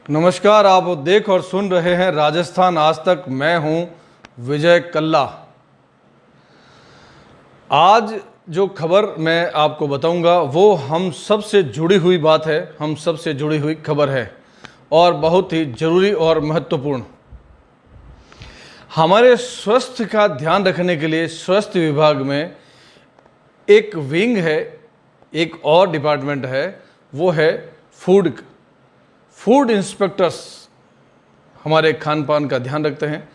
नमस्कार, आप देख और सुन रहे हैं राजस्थान आज तक। मैं हूं विजय कल्ला। आज जो खबर मैं आपको बताऊंगा वो हम सबसे जुड़ी हुई बात है, हम सबसे जुड़ी हुई खबर है और बहुत ही जरूरी और महत्वपूर्ण। हमारे स्वास्थ्य का ध्यान रखने के लिए स्वास्थ्य विभाग में एक विंग है, एक और डिपार्टमेंट है, वो है फूड इंस्पेक्टर्स। हमारे खान पान का ध्यान रखते हैं,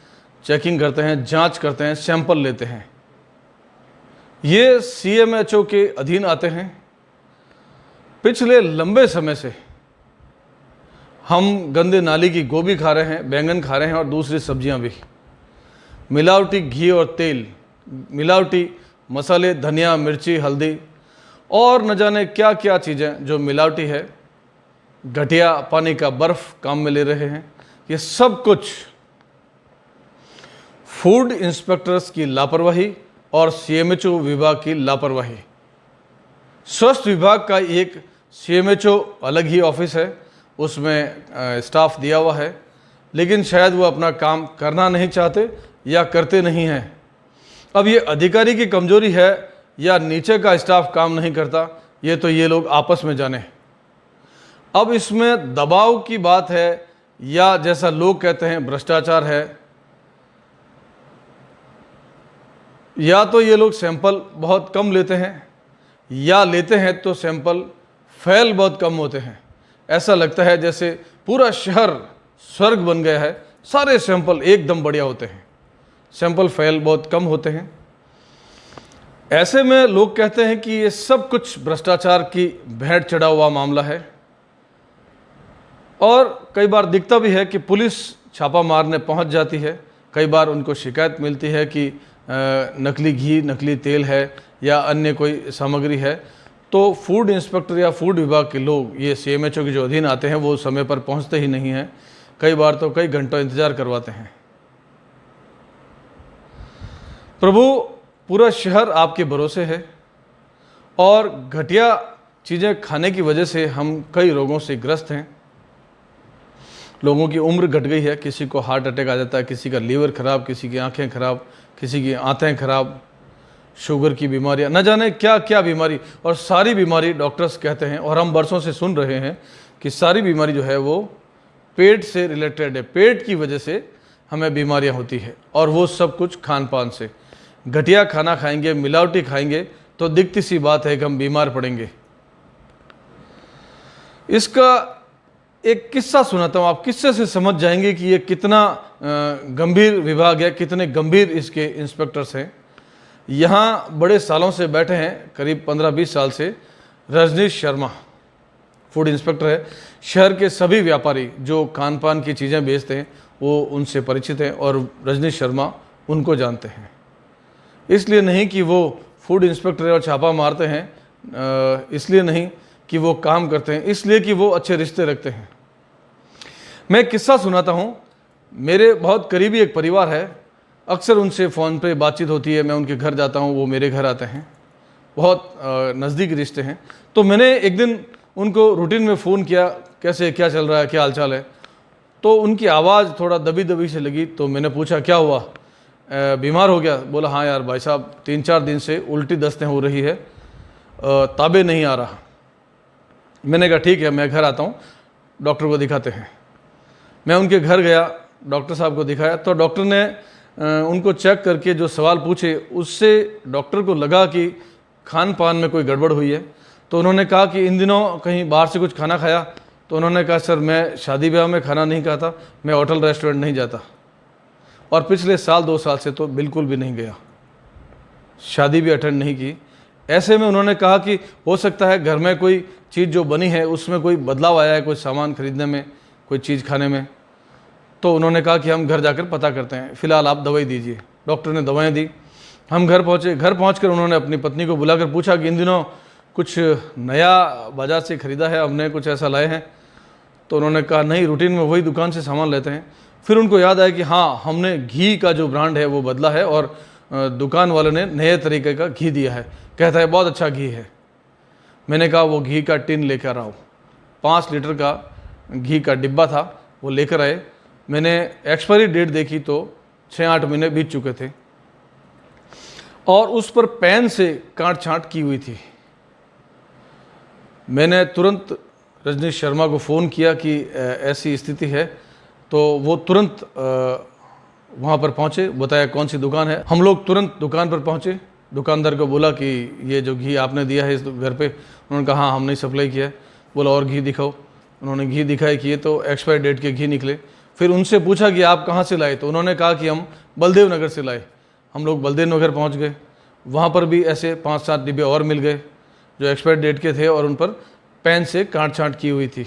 चेकिंग करते हैं, जांच करते हैं, सैंपल लेते हैं। ये CMHO के अधीन आते हैं। पिछले लंबे समय से हम गंदे नाली की गोभी खा रहे हैं, बैंगन खा रहे हैं और दूसरी सब्जियां भी। मिलावटी घी और तेल, मिलावटी मसाले, धनिया, मिर्ची, हल्दी और न जाने क्या क्या चीज़ें जो मिलावटी है, घटिया पानी का बर्फ काम में ले रहे हैं। ये सब कुछ फूड इंस्पेक्टर्स की लापरवाही और CMHO विभाग की लापरवाही। स्वास्थ्य विभाग का एक CMHO अलग ही ऑफिस है, उसमें स्टाफ दिया हुआ है, लेकिन शायद वो अपना काम करना नहीं चाहते या करते नहीं हैं। अब ये अधिकारी की कमजोरी है या नीचे का स्टाफ काम नहीं करता, ये तो ये लोग आपस में जाने। अब इसमें दबाव की बात है या जैसा लोग कहते हैं भ्रष्टाचार है, या तो ये लोग सैंपल बहुत कम लेते हैं या लेते हैं तो सैंपल फेल बहुत कम होते हैं। ऐसा लगता है जैसे पूरा शहर स्वर्ग बन गया है, सारे सैंपल एकदम बढ़िया होते हैं, सैंपल फेल बहुत कम होते हैं। ऐसे में लोग कहते हैं कि ये सब कुछ भ्रष्टाचार की भेंट चढ़ा हुआ मामला है। और कई बार दिखता भी है कि पुलिस छापा मारने पहुंच जाती है। कई बार उनको शिकायत मिलती है कि नकली घी, नकली तेल है या अन्य कोई सामग्री है, तो फूड इंस्पेक्टर या फूड विभाग के लोग, ये CMHO के जो अधीन आते हैं, वो समय पर पहुंचते ही नहीं हैं। कई बार तो कई घंटों इंतजार करवाते हैं। प्रभु, पूरा शहर आपके भरोसे है और घटिया चीज़ें खाने की वजह से हम कई रोगों से ग्रस्त हैं। लोगों की उम्र घट गई है, किसी को हार्ट अटैक आ जाता है, किसी का लीवर खराब, किसी की आंखें खराब, किसी की आंतें खराब, शुगर की बीमारियां, न जाने क्या क्या बीमारी। और सारी बीमारी डॉक्टर्स कहते हैं और हम बरसों से सुन रहे हैं कि सारी बीमारी जो है वो पेट से रिलेटेड है। पेट की वजह से हमें बीमारियां होती है और वो सब कुछ खान पान से। घटिया खाना खाएंगे, मिलावटी खाएंगे तो दिखती सी बात है कि हम बीमार पड़ेंगे। इसका एक किस्सा सुनाता हूँ, आप किस्से से समझ जाएंगे कि ये कितना गंभीर विभाग है, कितने गंभीर इसके इंस्पेक्टर्स हैं। यहाँ बड़े सालों से बैठे हैं, करीब 15-20 साल से। रजनीश शर्मा फूड इंस्पेक्टर है। शहर के सभी व्यापारी जो खान पान की चीज़ें बेचते हैं वो उनसे परिचित हैं और रजनीश शर्मा उनको जानते हैं। इसलिए नहीं कि वो फूड इंस्पेक्टर और छापा मारते हैं, इसलिए नहीं कि वो काम करते हैं, इसलिए कि वो अच्छे रिश्ते रखते हैं। मैं एक किस्सा सुनाता हूँ। मेरे बहुत करीबी एक परिवार है, अक्सर उनसे फ़ोन पे बातचीत होती है, मैं उनके घर जाता हूँ, वो मेरे घर आते हैं, बहुत नज़दीक रिश्ते हैं। तो मैंने एक दिन उनको रूटीन में फ़ोन किया, कैसे, क्या चल रहा है, क्या हालचाल है। तो उनकी आवाज़ थोड़ा दबी दबी से लगी, तो मैंने पूछा क्या हुआ, बीमार हो गया? बोला हाँ यार भाई साहब, 3-4 दिन से उल्टी दस्तें हो रही है, ताबे नहीं आ रहा। मैंने कहा ठीक है, मैं घर आता हूँ, डॉक्टर को दिखाते हैं। मैं उनके घर गया, डॉक्टर साहब को दिखाया, तो डॉक्टर ने उनको चेक करके जो सवाल पूछे उससे डॉक्टर को लगा कि खान पान में कोई गड़बड़ हुई है। तो उन्होंने कहा कि इन दिनों कहीं बाहर से कुछ खाना खाया? तो उन्होंने कहा सर मैं शादी ब्याह में खाना नहीं खाता, मैं होटल रेस्टोरेंट नहीं जाता और पिछले 1-2 साल से तो बिल्कुल भी नहीं गया, शादी भी अटेंड नहीं की। ऐसे में उन्होंने कहा कि हो सकता है घर में कोई चीज़ जो बनी है उसमें कोई बदलाव आया है, कोई सामान खरीदने में, कोई चीज़ खाने में। तो उन्होंने कहा कि हम घर जाकर पता करते हैं, फ़िलहाल आप दवाई दीजिए। डॉक्टर ने दवाएं दी। हम घर पहुँचे। घर पहुँचकर उन्होंने अपनी पत्नी को बुलाकर पूछा कि इन दिनों कुछ नया बाज़ार से ख़रीदा है, हमने कुछ ऐसा लाए हैं? तो उन्होंने कहा नहीं, रूटीन में वही दुकान से सामान लेते हैं। फिर उनको याद आया कि हाँ, हमने घी का जो ब्रांड है वो बदला है और दुकान वाले ने नए तरीके का घी दिया है। कहता है बहुत अच्छा घी है। मैंने कहा वो घी का टिन लेकर आओ, 5 लीटर का घी का डिब्बा था वो लेकर आए। मैंने एक्सपायरी डेट देखी तो 6-8 महीने बीत चुके थे और उस पर पेन से काट छांट की हुई थी। मैंने तुरंत रजनीश शर्मा को फ़ोन किया कि ऐसी स्थिति है, तो वो तुरंत वहाँ पर पहुँचे, बताया कौन सी दुकान है। हम लोग तुरंत दुकान पर पहुँचे, दुकानदार को बोला कि ये जो घी आपने दिया है इस घर पे, उन्होंने कहा हाँ हमने सप्लाई किया है। बोला और घी दिखाओ, उन्होंने घी दिखाई किए तो एक्सपायरी डेट के घी निकले। फिर उनसे पूछा कि आप कहाँ से लाए, तो उन्होंने कहा कि हम बलदेव नगर से लाए। हम लोग बलदेव नगर पहुँच गए, वहाँ पर भी ऐसे 5-7 डिब्बे और मिल गए जो एक्सपायरी डेट के थे और उन पर पेन से काट छांट की हुई थी।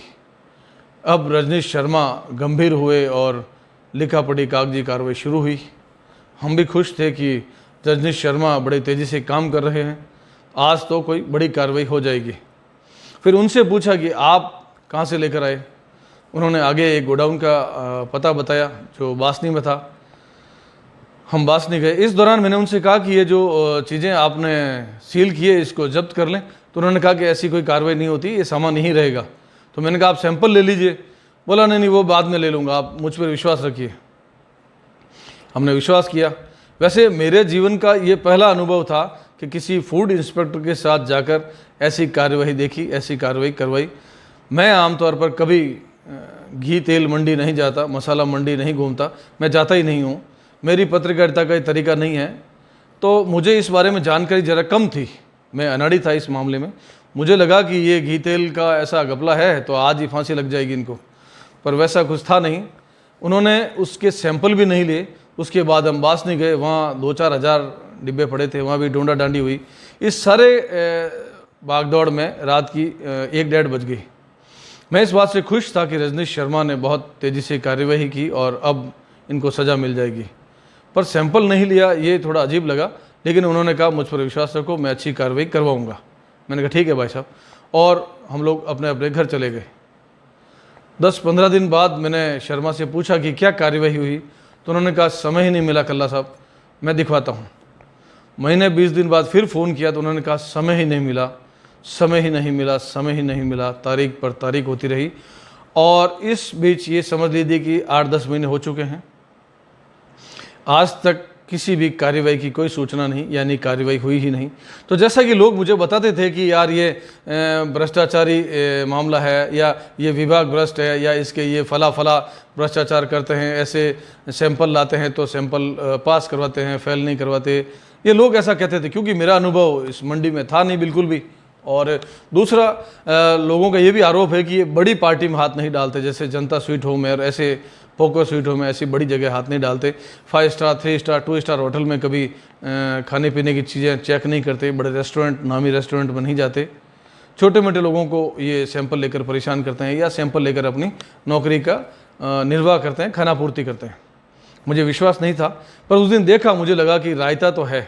अब रजनीश शर्मा गंभीर हुए और लिखा पढ़ी कागजी कार्रवाई शुरू हुई। हम भी खुश थे कि रजनीश शर्मा बड़े तेज़ी से काम कर रहे हैं, आज तो कोई बड़ी कार्रवाई हो जाएगी। फिर उनसे पूछा कि आप कहाँ से लेकर आए, उन्होंने आगे एक गोडाउन का पता बताया जो बासनी में था। हम बासनी गए। इस दौरान मैंने उनसे कहा कि ये जो चीज़ें आपने सील की है इसको जब्त कर लें, तो उन्होंने कहा कि ऐसी कोई कार्रवाई नहीं होती, ये सामान यहीं रहेगा। तो मैंने कहा आप सैंपल ले लीजिए। बोला नहीं वो बाद में ले लूँगा, आप मुझ पर विश्वास रखिए। हमने विश्वास किया। वैसे मेरे जीवन का ये पहला अनुभव था कि किसी फूड इंस्पेक्टर के साथ जाकर ऐसी कार्यवाही देखी, ऐसी कार्रवाई करवाई। मैं आमतौर पर कभी घी तेल मंडी नहीं जाता, मसाला मंडी नहीं घूमता, मैं जाता ही नहीं हूँ, मेरी पत्रकारिता का तरीका नहीं है, तो मुझे इस बारे में जानकारी ज़रा कम थी, मैं अनाड़ी था इस मामले में। मुझे लगा कि ये घी तेल का ऐसा घपला है तो आज ही फांसी लग जाएगी इनको, पर वैसा कुछ था नहीं। उन्होंने उसके सैंपल भी नहीं लिए। उसके बाद हम बासनी गए, वहाँ 2-4 हज़ार डिब्बे पड़े थे, वहाँ भी डोंडा डांडी हुई। इस सारे भागदौड़ में रात की 1-1:30 बज गई। मैं इस बात से खुश था कि रजनीश शर्मा ने बहुत तेज़ी से कार्यवाही की और अब इनको सज़ा मिल जाएगी, पर सैंपल नहीं लिया, ये थोड़ा अजीब लगा। लेकिन उन्होंने कहा मुझ पर विश्वास रखो, मैं अच्छी कार्रवाई करवाऊँगा। मैंने कहा ठीक है भाई साहब, और हम लोग अपने अपने घर चले गए। 10-15 दिन बाद मैंने शर्मा से पूछा कि क्या कार्यवाही हुई, तो उन्होंने कहा समय ही नहीं मिला कल्ला साहब, मैं दिखवाता हूँ। महीने 20 दिन बाद फिर फ़ोन किया तो उन्होंने कहा समय ही नहीं मिला, समय ही नहीं मिला, समय ही नहीं मिला। तारीख पर तारीख होती रही और इस बीच ये समझ लीजिए कि 8-10 महीने हो चुके हैं। आज तक किसी भी कार्यवाही की कोई सूचना नहीं, यानी कार्यवाही हुई ही नहीं। तो जैसा कि लोग मुझे बताते थे कि यार ये भ्रष्टाचारी मामला है, या ये विभाग भ्रष्ट है, या इसके ये फला भ्रष्टाचार करते हैं, ऐसे सैंपल लाते हैं तो सैंपल पास करवाते हैं, फेल नहीं करवाते, ये लोग ऐसा कहते थे, क्योंकि मेरा अनुभव इस मंडी में था नहीं बिल्कुल भी। और दूसरा लोगों का ये भी आरोप है कि ये बड़ी पार्टी में हाथ नहीं डालते, जैसे जनता स्वीट होम है और ऐसे पोको स्वीट होम है, ऐसी बड़ी जगह हाथ नहीं डालते। 5 स्टार 3 स्टार 2 स्टार होटल में कभी खाने पीने की चीज़ें चेक नहीं करते, बड़े रेस्टोरेंट नामी रेस्टोरेंट में नहीं जाते। छोटे मोटे लोगों को ये सैंपल लेकर परेशान करते हैं या सैंपल लेकर अपनी नौकरी का निर्वाह करते हैं, खाना पूर्ति करते हैं। मुझे विश्वास नहीं था, पर उस दिन देखा, मुझे लगा कि रायता तो है।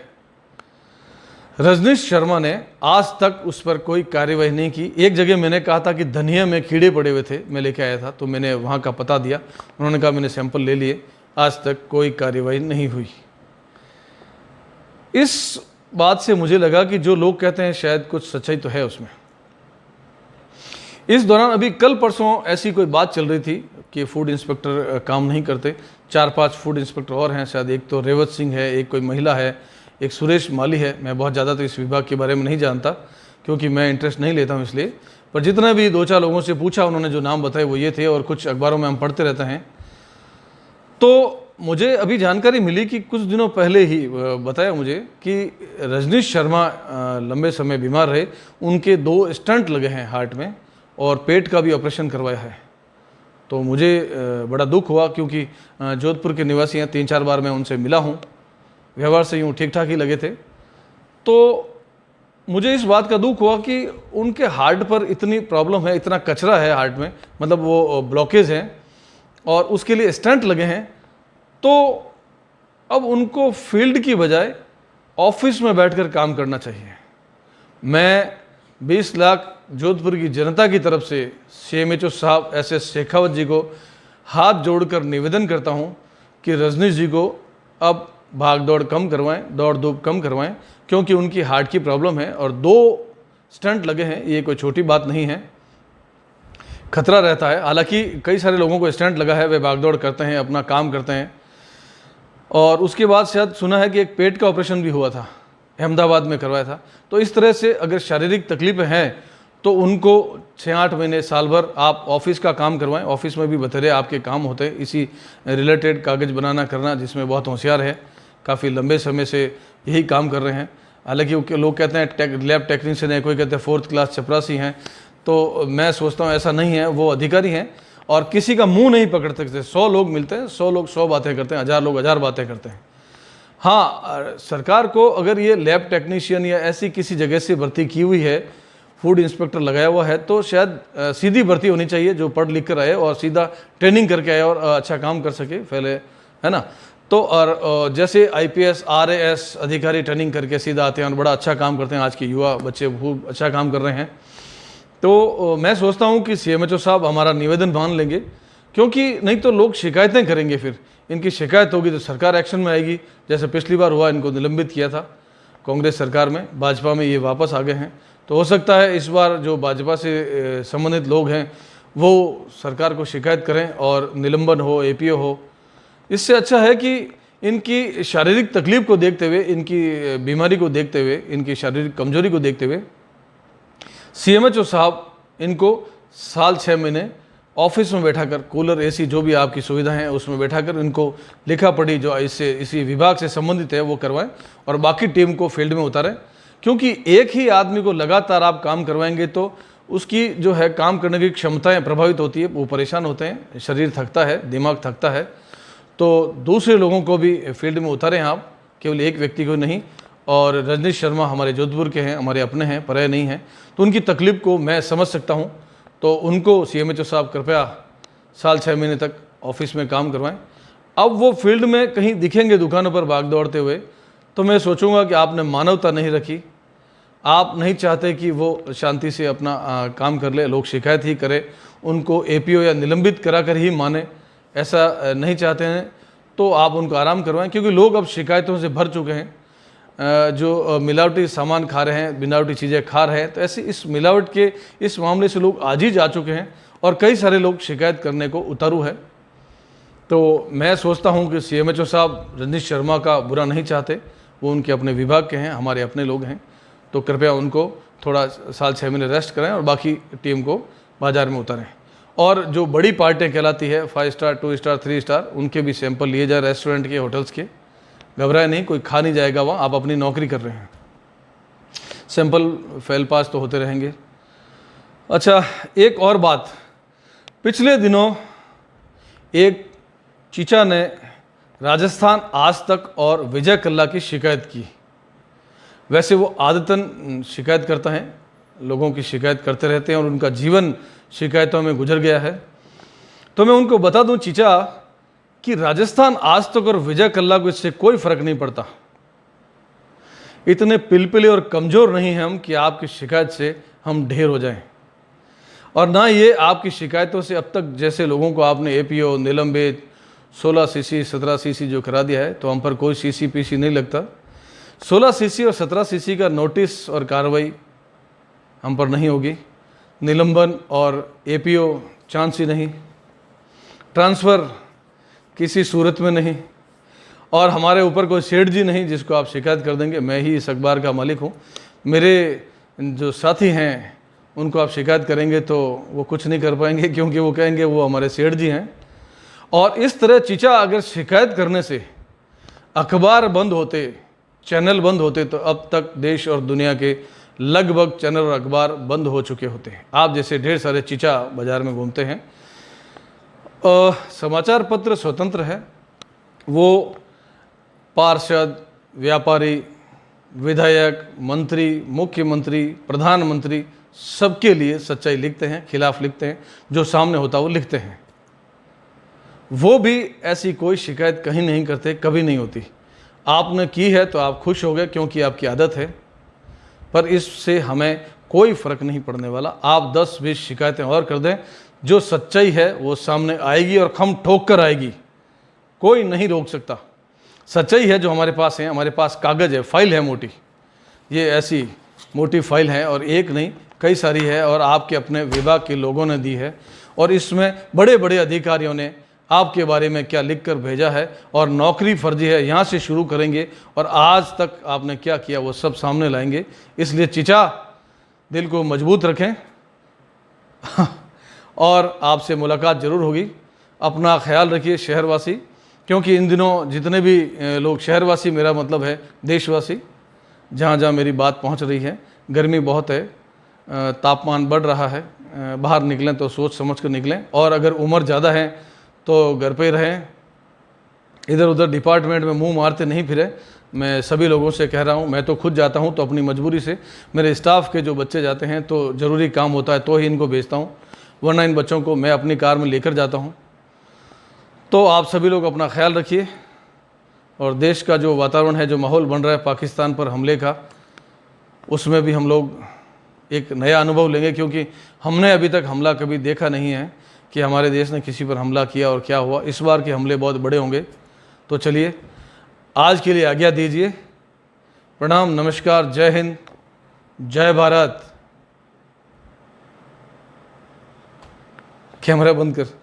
रजनीश शर्मा ने आज तक उस पर कोई कार्यवाही नहीं की। एक जगह मैंने कहा था कि धनिया में कीड़े पड़े हुए थे, मैं लेके आया था, तो मैंने वहाँ का पता दिया, उन्होंने कहा मैंने सैंपल ले लिए, आज तक कोई कार्यवाही नहीं हुई। इस बात से मुझे लगा कि जो लोग कहते हैं शायद कुछ सच्चाई तो है उसमें। इस दौरान अभी कल परसों ऐसी कोई बात चल रही थी कि फूड इंस्पेक्टर काम नहीं करते। 4-5 फूड इंस्पेक्टर और हैं, शायद एक तो रेवत सिंह है, एक कोई महिला है, एक सुरेश माली है। मैं बहुत ज़्यादा तो इस विभाग के बारे में नहीं जानता, क्योंकि मैं इंटरेस्ट नहीं लेता हूँ इसलिए। पर जितना भी 2-4 लोगों से पूछा, उन्होंने जो नाम बताए वो ये थे, और कुछ अखबारों में हम पढ़ते रहते हैं। तो मुझे अभी जानकारी मिली कि कुछ दिनों पहले ही बताया मुझे कि रजनीश शर्मा लंबे समय बीमार रहे, उनके 2 स्टंट लगे हैं हार्ट में और पेट का भी ऑपरेशन करवाया है। तो मुझे बड़ा दुख हुआ, क्योंकि जोधपुर के निवासी हैं, 3-4 बार मैं उनसे मिला हूँ, व्यवहार से यूँ ठीक ठाक ही लगे थे। तो मुझे इस बात का दुख हुआ कि उनके हार्ट पर इतनी प्रॉब्लम है, इतना कचरा है हार्ट में, मतलब वो ब्लॉकेज हैं और उसके लिए स्टंट लगे हैं। तो अब उनको फील्ड की बजाय ऑफिस में बैठकर काम करना चाहिए। मैं 20 लाख जोधपुर की जनता की तरफ से CMHO साहब SS शेखावत जी को हाथ जोड़कर निवेदन करता हूं कि रजनीश जी को अब भाग दौड़ कम करवाएं, दौड़ धूप कम करवाएं, क्योंकि उनकी हार्ट की प्रॉब्लम है और 2 स्टंट लगे हैं, ये कोई छोटी बात नहीं है। खतरा रहता है। हालांकि कई सारे लोगों को स्टंट लगा है, वे भागदौड़ करते हैं, अपना काम करते हैं। और उसके बाद शायद सुना है कि एक पेट का ऑपरेशन भी हुआ था, अहमदाबाद में करवाया था। तो इस तरह से अगर शारीरिक तकलीफें हैं तो उनको 6-8 महीने, साल भर आप ऑफिस का काम करवाएं। ऑफिस में भी बतेरे आपके काम होते हैं इसी रिलेटेड, कागज़ बनाना करना, जिसमें बहुत होशियार है, काफ़ी लंबे समय से यही काम कर रहे हैं। हालांकि लोग कहते हैं लैब टेक्नीशियन है, कोई कहते हैं 4th क्लास चपरासी हैं, तो मैं सोचता हूँ ऐसा नहीं है, वो अधिकारी हैं और किसी का मुंह नहीं पकड़ सकते। 100 लोग मिलते हैं, 100 लोग 100 बातें करते हैं, 1000 लोग 1000 बातें करते हैं। हाँ, सरकार को अगर ये लैब टेक्नीशियन या ऐसी किसी जगह से भर्ती की हुई है, फूड इंस्पेक्टर लगाया हुआ है, तो शायद सीधी भर्ती होनी चाहिए, जो पढ़ लिख कर आए और सीधा ट्रेनिंग करके आए और अच्छा काम कर सके पहले, है ना। तो और जैसे IPS RAS अधिकारी ट्रेनिंग करके सीधा आते हैं और बड़ा अच्छा काम करते हैं। आज के युवा बच्चे खूब अच्छा काम कर रहे हैं। तो मैं सोचता हूँ कि CMHO साहब हमारा निवेदन मान लेंगे, क्योंकि नहीं तो लोग शिकायतें करेंगे, फिर इनकी शिकायत होगी तो सरकार एक्शन में आएगी। जैसे पिछली बार हुआ, इनको निलंबित किया था कांग्रेस सरकार में, भाजपा में ये वापस आ गए हैं। तो हो सकता है इस बार जो भाजपा से संबंधित लोग हैं वो सरकार को शिकायत करें और निलंबन हो, APO हो। इससे अच्छा है कि इनकी शारीरिक तकलीफ को देखते हुए, इनकी बीमारी को देखते हुए, इनकी शारीरिक कमजोरी को देखते हुए CMHO साहब इनको साल 6 महीने ऑफिस में बैठाकर, कूलर AC जो भी आपकी सुविधा है उसमें बैठाकर इनको लिखा पढ़ी जो इसी विभाग से संबंधित है वो करवाएं और बाकी टीम को फील्ड में उतारें। क्योंकि एक ही आदमी को लगातार आप काम करवाएंगे तो उसकी जो है काम करने की क्षमताएं प्रभावित होती है, वो परेशान होते हैं, शरीर थकता है, दिमाग थकता है। तो दूसरे लोगों को भी फील्ड में उतारें आप, केवल एक व्यक्ति को नहीं। और रजनीश शर्मा हमारे जोधपुर के हैं, हमारे अपने हैं, पराये नहीं हैं, तो उनकी तकलीफ को मैं समझ सकता हूँ। तो उनको CMHO साहब कृपया साल 6 महीने तक ऑफिस में काम करवाएं। अब वो फील्ड में कहीं दिखेंगे दुकानों पर भाग दौड़ते हुए, तो मैं सोचूंगा कि आपने मानवता नहीं रखी, आप नहीं चाहते कि वो शांति से अपना काम कर ले, लोग शिकायत ही करें, उनको APO या निलंबित करा कर ही माने, ऐसा नहीं चाहते हैं। तो आप उनको आराम करवाएं, क्योंकि लोग अब शिकायतों से भर चुके हैं, जो मिलावटी सामान खा रहे हैं, मिलावटी चीज़ें खा रहे हैं। तो ऐसी इस मिलावट के इस मामले से लोग आज ही जा चुके हैं और कई सारे लोग शिकायत करने को उतारू है। तो मैं सोचता हूं कि CMHO साहब रजनीश शर्मा का बुरा नहीं चाहते, वो उनके अपने विभाग के हैं, हमारे अपने लोग हैं। तो कृपया उनको थोड़ा साल 6 महीने रेस्ट कराएं और बाकी टीम को बाजार में उतारें। और जो बड़ी पार्टियाँ कहलाती है 5 स्टार, 2 स्टार, 3 स्टार, उनके भी सैंपल लिए जाए रेस्टोरेंट के, होटल्स के। घबराए नहीं, कोई खा नहीं जाएगा वहाँ, आप अपनी नौकरी कर रहे हैं। सैंपल फेल पास तो होते रहेंगे। अच्छा, एक और बात, पिछले दिनों एक चीचा ने राजस्थान आज तक और विजय कल्ला की शिकायत की। वैसे वो आदतन शिकायत करता है, लोगों की शिकायत करते रहते हैं और उनका जीवन शिकायतों में गुजर गया है। तो मैं उनको बता दूं चीचा कि राजस्थान आज तक और विजय कल्ला को इससे कोई फर्क नहीं पड़ता। इतने पिलपिले और कमजोर नहीं हैं हम कि आपकी शिकायत से हम ढेर हो जाएं। और ना ये आपकी शिकायतों से अब तक जैसे लोगों को आपने APO निलंबित 16 CC 17 CC जो करा दिया है, तो हम पर कोई CC PC नहीं लगता। 16 CC और 17 CC का नोटिस और कार्रवाई हम पर नहीं होगी। निलंबन और APO चांस ही नहीं, ट्रांसफ़र किसी सूरत में नहीं, और हमारे ऊपर कोई सेठ जी नहीं जिसको आप शिकायत कर देंगे। मैं ही इस अखबार का मालिक हूँ। मेरे जो साथी हैं उनको आप शिकायत करेंगे तो वो कुछ नहीं कर पाएंगे, क्योंकि वो कहेंगे वो हमारे सेठ जी हैं। और इस तरह चीचा अगर शिकायत करने से अखबार बंद होते, चैनल बंद होते, तो अब तक देश और दुनिया के लगभग चैनल और अखबार बंद हो चुके होते हैं। आप जैसे ढेर सारे चीचा बाजार में घूमते हैं। समाचार पत्र स्वतंत्र है, वो पार्षद, व्यापारी, विधायक, मंत्री, मुख्यमंत्री, प्रधानमंत्री सबके लिए सच्चाई लिखते हैं, खिलाफ लिखते हैं, जो सामने होता है वो लिखते हैं। वो भी ऐसी कोई शिकायत कहीं नहीं करते, कभी नहीं होती। आपने की है तो आप खुश हो गए क्योंकि आपकी आदत है, पर इससे हमें कोई फ़र्क नहीं पड़ने वाला। आप 10-20 शिकायतें और कर दें, जो सच्चाई है वो सामने आएगी और खम ठोक कर आएगी, कोई नहीं रोक सकता। सच्चाई है जो हमारे पास है, हमारे पास कागज़ है, फाइल है मोटी, ये ऐसी मोटी फाइल है और एक नहीं कई सारी है, और आपके अपने विभाग के लोगों ने दी है। और इसमें बड़े बड़े अधिकारियों ने आपके बारे में क्या लिख कर भेजा है, और नौकरी फर्जी है यहाँ से शुरू करेंगे और आज तक आपने क्या किया वो सब सामने लाएंगे। इसलिए चिचा दिल को मजबूत रखें और आपसे मुलाकात ज़रूर होगी। अपना ख्याल रखिए शहरवासी, क्योंकि इन दिनों जितने भी लोग, शहरवासी मेरा मतलब है देशवासी, जहाँ जहाँ मेरी बात पहुँच रही है, गर्मी बहुत है, तापमान बढ़ रहा है, बाहर निकलें तो सोच समझ कर निकलें, और अगर उम्र ज़्यादा है तो घर पे रहें, इधर उधर डिपार्टमेंट में मुंह मारते नहीं फिरे। मैं सभी लोगों से कह रहा हूं, मैं तो खुद जाता हूं तो अपनी मजबूरी से, मेरे स्टाफ के जो बच्चे जाते हैं तो ज़रूरी काम होता है तो ही इनको भेजता हूं, वरना इन बच्चों को मैं अपनी कार में लेकर जाता हूं। तो आप सभी लोग अपना ख्याल रखिए, और देश का जो वातावरण है, जो माहौल बन रहा है पाकिस्तान पर हमले का, उसमें भी हम लोग एक नया अनुभव लेंगे, क्योंकि हमने अभी तक हमला कभी देखा नहीं है कि हमारे देश ने किसी पर हमला किया और क्या हुआ। इस बार के हमले बहुत बड़े होंगे। तो चलिए आज के लिए आज्ञा दीजिए। प्रणाम, नमस्कार, जय हिंद, जय भारत। कैमरा बंद कर।